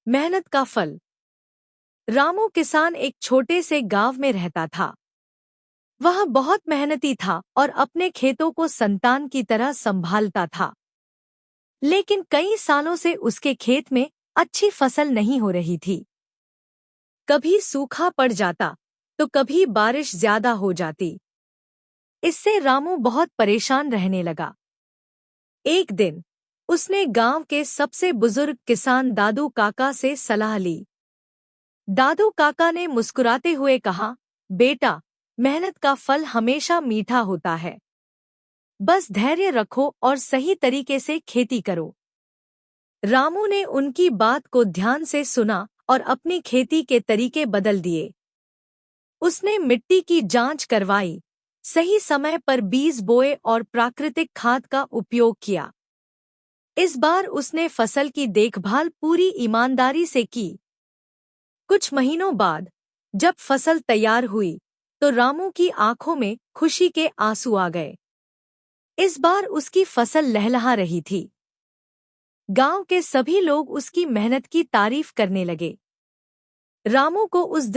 मेहनत का फल। रामू किसान एक छोटे से गांव में रहता था। वह बहुत मेहनती था और अपने खेतों को संतान की तरह संभालता था। लेकिन कई सालों से उसके खेत में अच्छी फसल नहीं हो रही थी। कभी सूखा पड़ जाता तो कभी बारिश ज्यादा हो जाती। इससे रामू बहुत परेशान रहने लगा। एक दिन उसने गांव के सबसे बुजुर्ग किसान दादू काका से सलाह ली। दादू काका ने मुस्कुराते हुए कहा, बेटा, मेहनत का फल हमेशा मीठा होता है। बस धैर्य रखो और सही तरीके से खेती करो। रामू ने उनकी बात को ध्यान से सुना और अपनी खेती के तरीके बदल दिए। उसने मिट्टी की जांच करवाई, सही समय पर बीज बोए और प्राकृतिक खाद का उपयोग किया। इस बार उसने फसल की देखभाल पूरी ईमानदारी से की। कुछ महीनों बाद जब फसल तैयार हुई तो रामू की आंखों में खुशी के आंसू आ गए। इस बार उसकी फसल लहलहा रही थी। गांव के सभी लोग उसकी मेहनत की तारीफ करने लगे। रामू को उस दिन